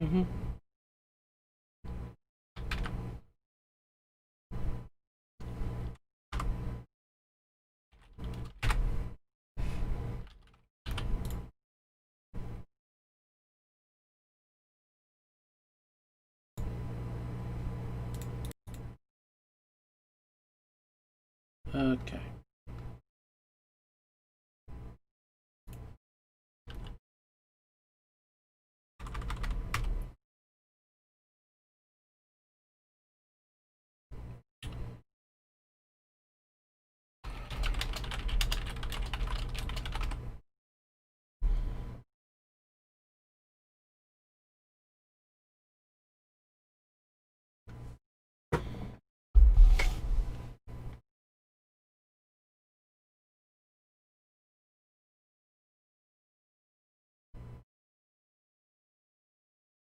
Mm-hmm. Okay.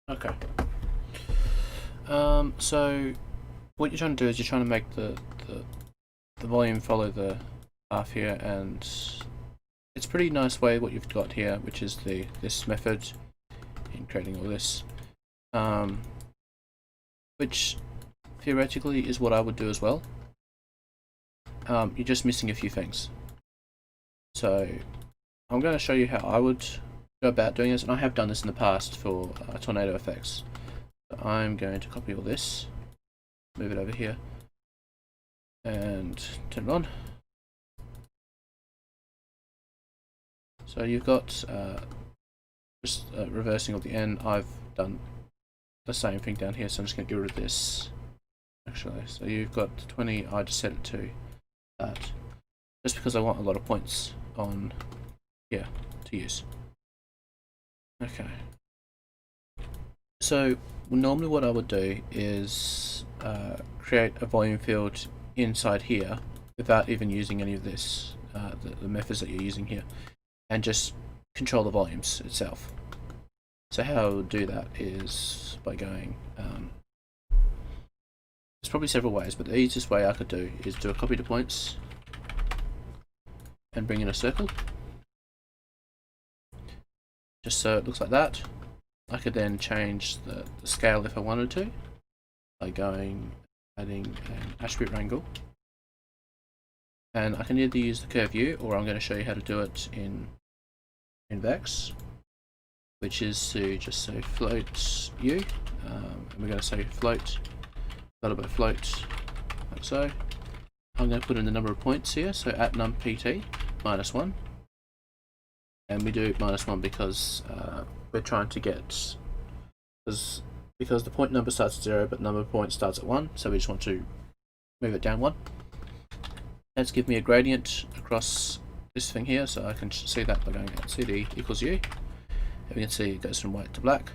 Okay. So what you're trying to do is you're trying to make the volume follow the half here, and it's a pretty nice way what you've got here, which is this method in creating all this, which theoretically is what I would do as well. You're just missing a few things. So I'm going to show you how I would go about doing this, and I have done this in the past for tornado effects. So I'm going to copy all this, move it over here, and turn it on. So you've got just reversing of the N. I've done the same thing down here, so I'm just going to get rid of this. Actually, so you've got 20. I just set it to that, just because I want a lot of points on here to use. Okay. So normally what I would do is create a volume field inside here without even using any of this, the methods that you're using here, and just control the volumes itself. So how I would do that is by going, there's probably several ways, but the easiest way I could do is do a copy to points and bring in a circle, just so it looks like that. I could then change the scale if I wanted to by adding an attribute wrangle, and I can either use the curve U, or I'm going to show you how to do it in Vex, which is to just say float U, and we're going to say float divided by float, like so. I'm going to put in the number of points here, so at num pt -1, and we do -1 because we're trying to get, because the point number starts at 0 but number of points starts at 1, so we just want to move it down 1. Let's give me a gradient across this thing here, so I can see that by going at cd equals u. And we can see it goes from white to black.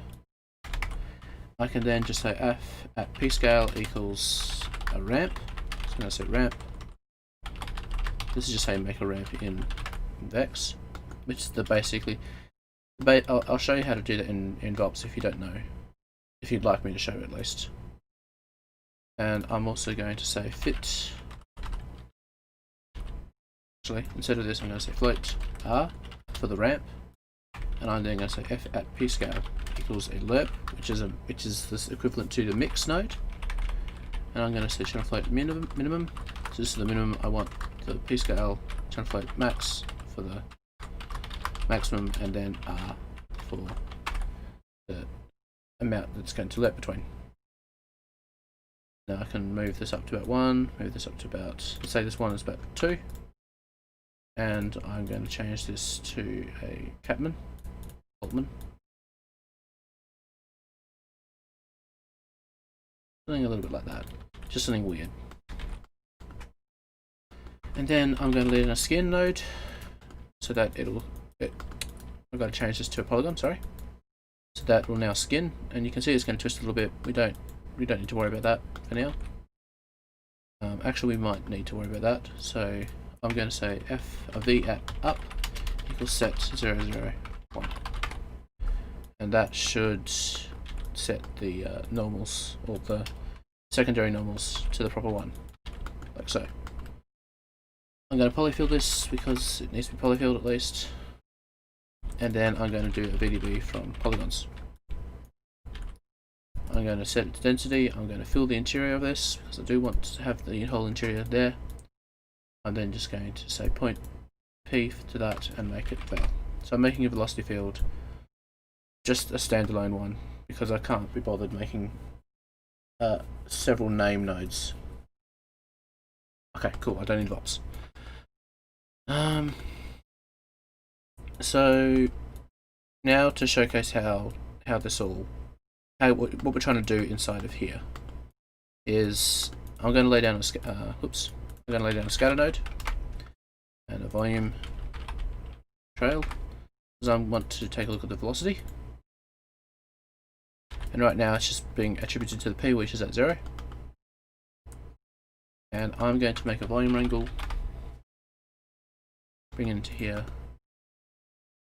I can then just say f at p scale equals a ramp. So I'm going to say ramp. This is just how you make a ramp in Vex, which is basically. I'll show you how to do that in VOPs if you don't know, if you'd like me to show at least. And I'm also going to say fit. Actually, instead of this, I'm going to say float r for the ramp, and I'm then going to say f at p scale equals a lerp, which is this equivalent to the mix node. And I'm going to say channel float minimum. So this is the minimum. I want the p scale channel float max for the maximum, and then r for the amount that's going to lerp between. Now I can move this up to about 1, move this up to about, let's say this one is about 2, and I'm going to change this to a Altman, something a little bit like that, just something weird. And then I'm going to leave in a skin node so that I've got to change this to a polygon, sorry. So that will now skin, and you can see it's going to twist a little bit. We don't need to worry about that for now. Actually, we might need to worry about that. So I'm going to say f of v at up equals set 0, 0, 1, and that should set the normals, or the secondary normals, to the proper one, like so. I'm going to polyfill this because it needs to be polyfilled at least, and then I'm going to do a VDB from polygons. I'm going to set it to density. I'm going to fill the interior of this because I do want to have the whole interior there. I'm then just going to say point P to that and make it val. So I'm making a velocity field just a standalone one because I can't be bothered making several name nodes. Okay, cool. I don't need VOPs. So now to showcase how this all, what we're trying to do inside of here is I'm going to lay down a I'm going to lay down a scatter node and a volume trail because I want to take a look at the velocity. And right now it's just being attributed to the P, which is at 0. And I'm going to make a volume wrangle, bring it into here,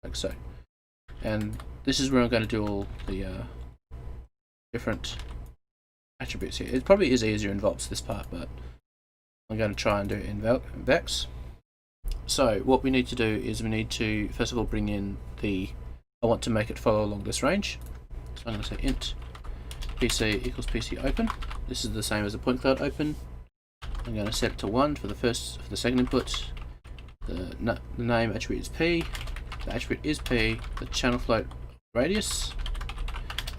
like so. And this is where I'm going to do all the different attributes here. It probably is easier in VOPs, this part, but I'm going to try and do it in Vex. So what we need to do is we need to first of all bring in I want to make it follow along this range. So I'm going to say int PC equals PC open. This is the same as the point cloud open. I'm going to set it to 1 for the second input. The name attribute is P. The attribute is P. The channel float radius,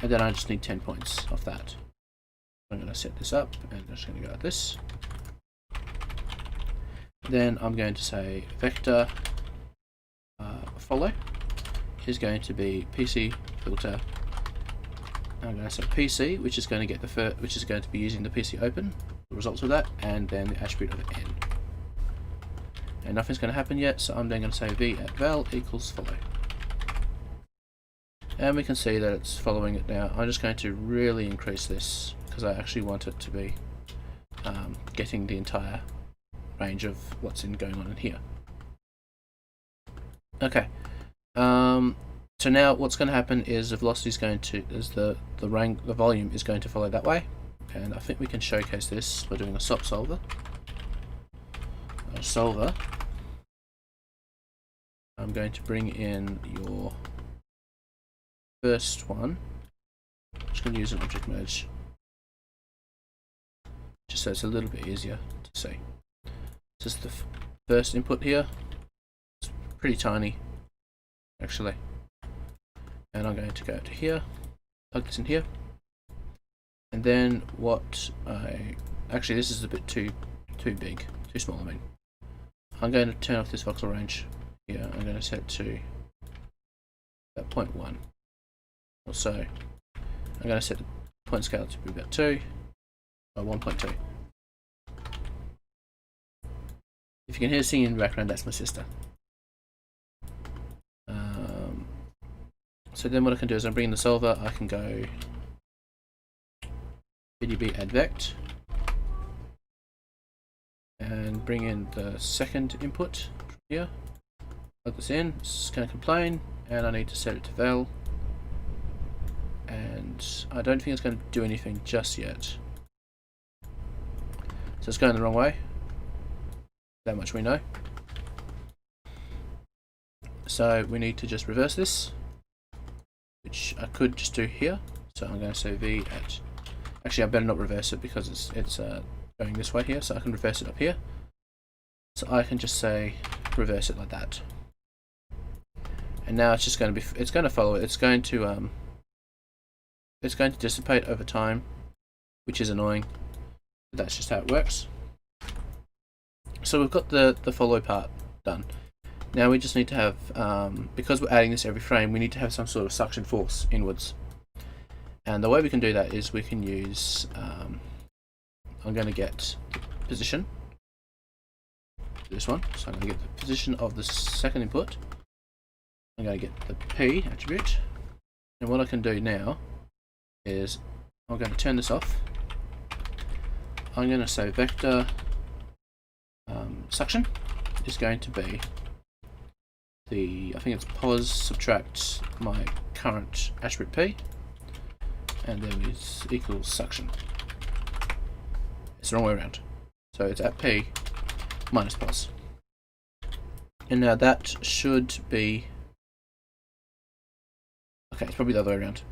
and then I just need 10 points off that. I'm going to set this up, and I'm just going to go like this. Then I'm going to say vector follow is going to be PC filter. I'm going to say PC, which is going to get which is going to be using the PC open, the results of that, and then the attribute of n. And nothing's going to happen yet, so I'm then going to say v at val equals follow. And we can see that it's following it now. I'm just going to really increase this because I actually want it to be getting the entire range of what's going on in here. Okay. So now what's going to happen is the velocity is going to, the volume is going to follow that way, and I think we can showcase this by doing a SOP solver. I'm going to bring in your first one. I'm just going to use an object merge, just so it's a little bit easier to see. This is the first input here. It's pretty tiny, actually. And I'm going to go to here, plug this in here, and then actually this is a bit too big, too small. I mean, I'm going to turn off this voxel range here. I'm going to set it to about 0.1 or so. I'm going to set the point scale to be about 2 or 1.2. If you can hear singing in the background, that's my sister. So then what I can do is I'm bringing the solver. I can go VDB add vect and bring in the second input from here. Plug this in. It's going to complain, and I need to set it to val. And I don't think it's going to do anything just yet. So it's going the wrong way. That much we know. So we need to just reverse this, which I could just do here. So I'm going to say v at, actually I better not reverse it because it's going this way here, so I can reverse it up here. So I can just say reverse it like that, and now it's just going to be, it's going to follow it. It's going to dissipate over time, which is annoying, but that's just how it works. So we've got the follow part done. Now we just need to have, because we're adding this every frame, we need to have some sort of suction force inwards. And the way we can do that is we can use, I'm going to get the position, this one, so I'm going to get the position of the second input. I'm going to get the P attribute, and what I can do now is I'm going to turn this off. I'm going to say vector suction is going to be I think it's pos subtract my current attribute P, and then it's equals suction. It's the wrong way around. So it's at P minus pos. And now that should be, okay, it's probably the other way around.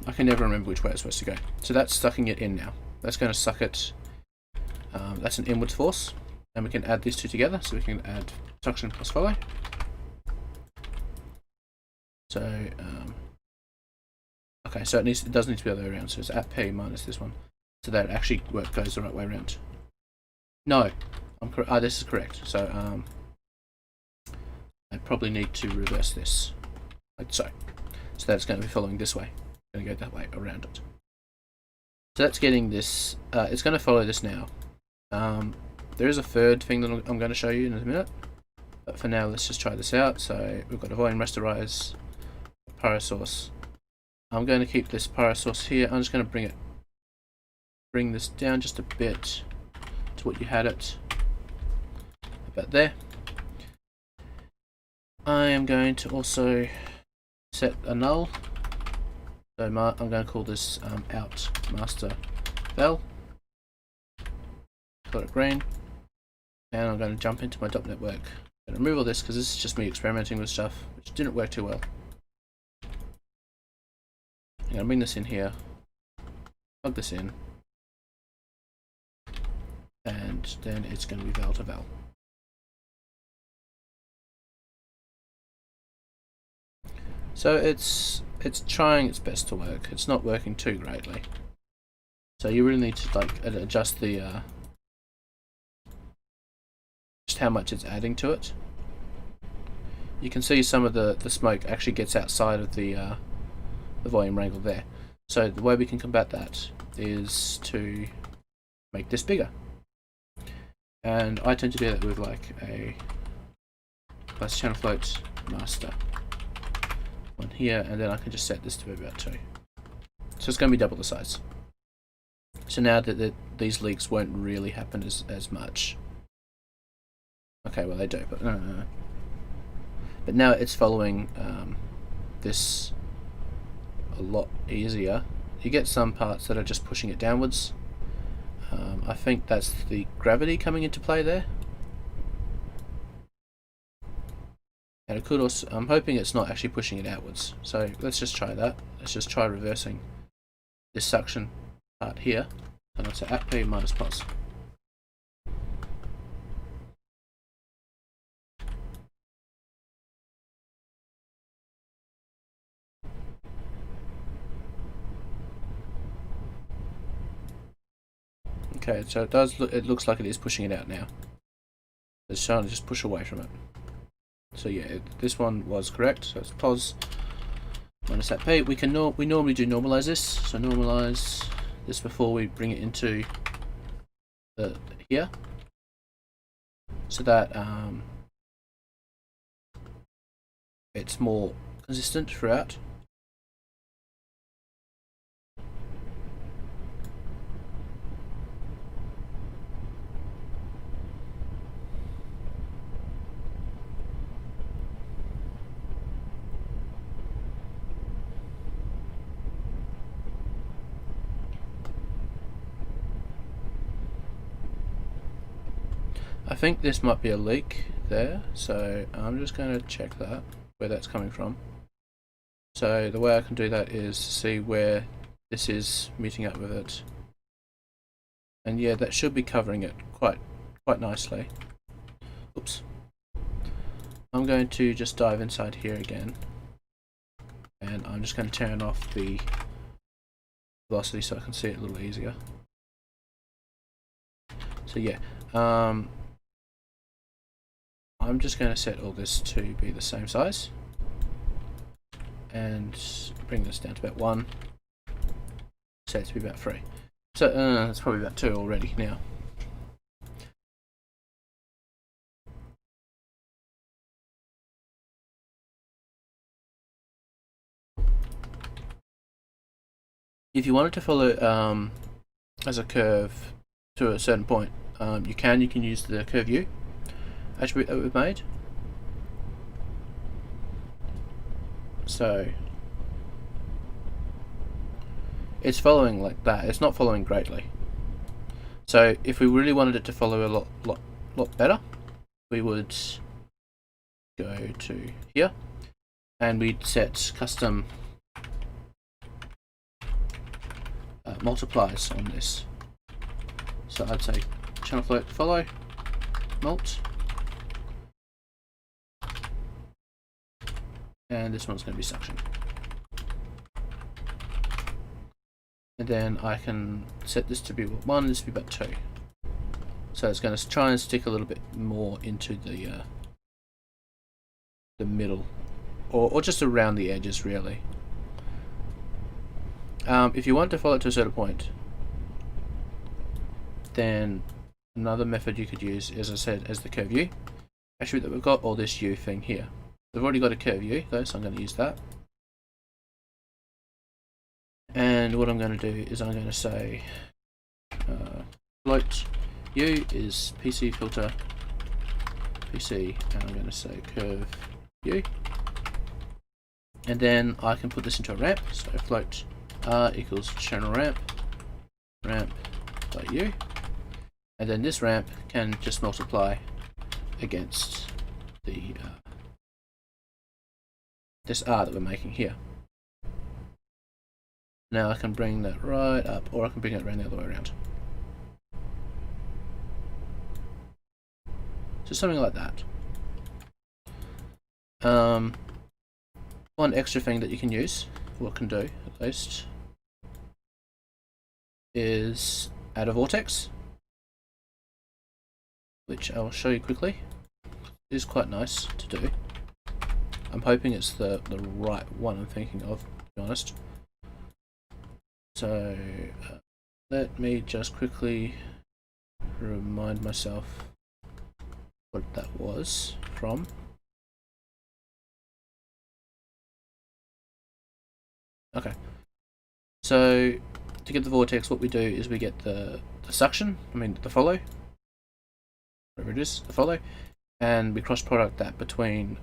I can never remember which way it's supposed to go. So that's sucking it in now. That's going to suck it. That's an inwards force. And we can add these two together. So we can add suction plus follow. So, okay, so it does need to be the other way around. So it's at P minus this one. So that actually goes the right way around. No, this is correct. So I probably need to reverse this, like so. So that's going to be following this way. Going to go that way around it. So that's getting this. It's going to follow this now. There is a third thing that I'm going to show you in a minute, but for now let's just try this out. So we've got a volume rasterize, pyro source. I'm going to keep this pyro source here. I'm just going to bring this down just a bit to what you had it about there. I am going to also set a null. So I'm going to call this out master val. Call it green. And I'm going to jump into my .network. I'm going to remove all this because this is just me experimenting with stuff which didn't work too well. I'm going to bring this in here. Plug this in. And then it's going to be val to val. So it's trying its best to work. It's not working too greatly. So you really need to like adjust the just how much it's adding to it. You can see some of the smoke actually gets outside of the volume wrangle there. So the way we can combat that is to make this bigger. And I tend to do that with like a plus channel float master one here, and then I can just set this to be about 2. So it's going to be double the size. So now that these leaks won't really happen as much. Okay, well they do, but no. But now it's following this a lot easier. You get some parts that are just pushing it downwards. I think that's the gravity coming into play there. And it could also, I'm hoping it's not actually pushing it outwards. So let's just try that. Let's just try reversing this suction part here. And it's at P minus pos. Okay, so it looks like it is pushing it out now. It's trying to just push away from it. So yeah, this one was correct. So it's pos minus at P. We normally do normalize this. So normalize this before we bring it into here, so that it's more consistent throughout. I think this might be a leak there, so I'm just going to check that, where that's coming from. So the way I can do that is to see where this is meeting up with it. And yeah, that should be covering it quite nicely. Oops. I'm going to just dive inside here again. And I'm just going to turn off the velocity so I can see it a little easier. So yeah, I'm just going to set all this to be the same size and bring this down to about 1, set it to be about 3. So it's probably about 2 already now. If you wanted to follow as a curve to a certain point, you can use the curve U attribute that we've made. So it's following like that. It's not following greatly. So if we really wanted it to follow a lot better, we would go to here and we'd set custom multiplies on this. So I'd say channel float follow mult, and this one's going to be suction. And then I can set this to be 1, this to be about 2. So it's going to try and stick a little bit more into the middle, or just around the edges, really. If you want to follow it to a certain point, then another method you could use, as I said, as the curve U. Actually, that we've got all this U thing here. We've already got a curve U though, so I'm going to use that. And what I'm going to do is I'm going to say float U is PC filter PC, and I'm going to say curve U. And then I can put this into a ramp, so float R equals channel ramp by U. And then this ramp can just multiply against the this R that we're making here. Now I can bring that right up, or I can bring it around the other way around. So something like that. One extra thing that you can use, or can do at least, is add a vortex, which I will show you quickly. It is quite nice to do. I'm hoping it's the right one I'm thinking of, to be honest. So let me just quickly remind myself what that was from. Okay, so to get the vortex, what we do is we get the suction, the follow, whatever it is, the follow, and we cross product that between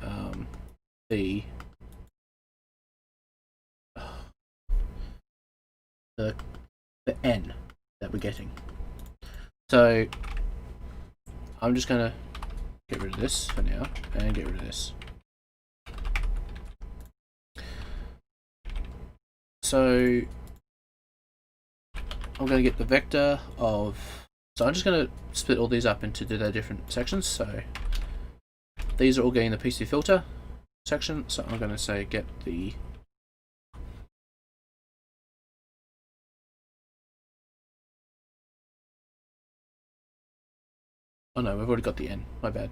the N that we're getting. So I'm just going to get rid of this for now and get rid of this. So I'm going to get the vector of, so I'm just going to split all these up into their different sections. So these are all getting the PC filter section, so I'm going to say get the oh no, we've already got the N, my bad.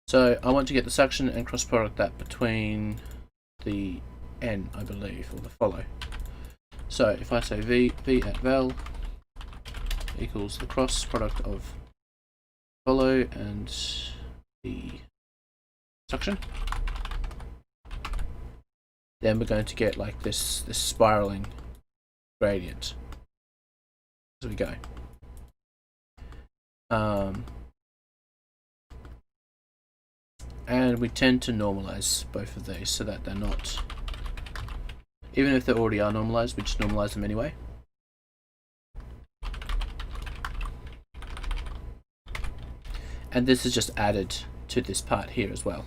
So I want to get the suction and cross product that between the N, I believe, or the follow. So if I say v at val equals the cross product of follow and the suction, then we're going to get like this spiraling gradient as we go. And we tend to normalize both of these so that they're not, even if they already are normalized, we just normalize them anyway. And this is just added to this part here as well.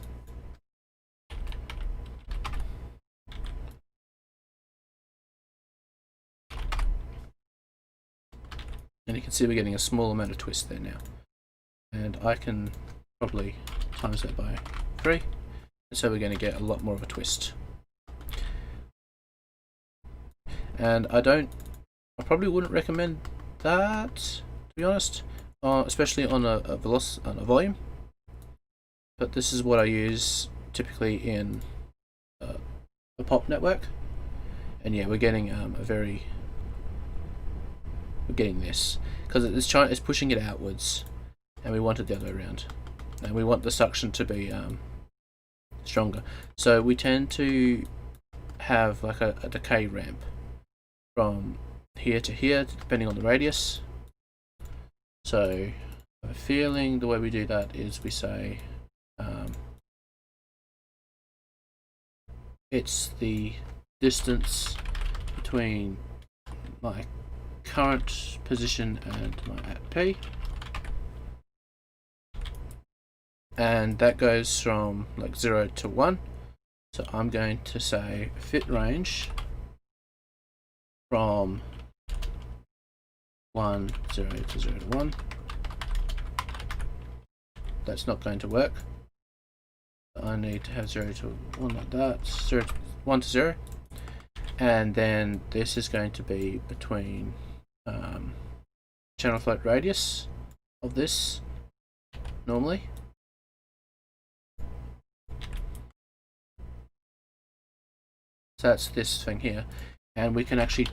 And you can see we're getting a small amount of twist there now. And I can probably times that by 3. And so we're going to get a lot more of a twist. And I probably wouldn't recommend that, to be honest, especially on a volume. But this is what I use typically in a pop network. And yeah, we're getting we're getting this because it's pushing it outwards, and we want it the other way around, and we want the suction to be stronger. So we tend to have like a decay ramp from here to here, depending on the radius. So I have a feeling the way we do that is we say it's the distance between my current position and my at P, and that goes from like 0 to 1. So I'm going to say fit range from 1, 0 to 0 to 1. That's not going to work. I need to have 0 to 1 like that, 1 to 0. And then this is going to be between channel float radius of this normally. So that's this thing here, and we can actually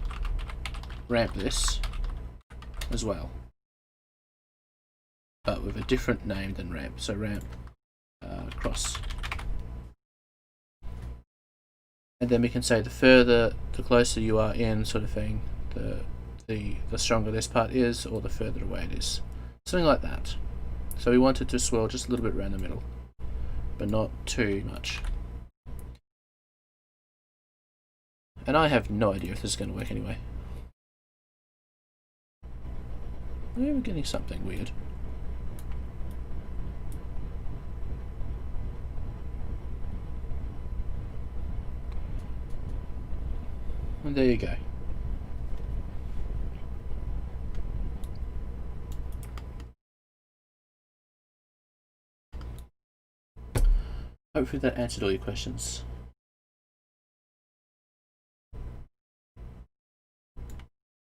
ramp this as well, but with a different name than ramp. So ramp cross, and then we can say the closer you are in, sort of thing, the stronger this part is, or the further away it is, something like that. So we want it to swirl just a little bit around the middle, but not too much. And I have no idea if this is going to work anyway. We're getting something weird. And there you go. Hopefully that answered all your questions.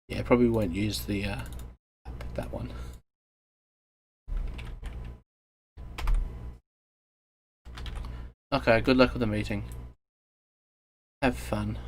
Yeah, probably won't use the that one. Okay, good luck with the meeting. Have fun.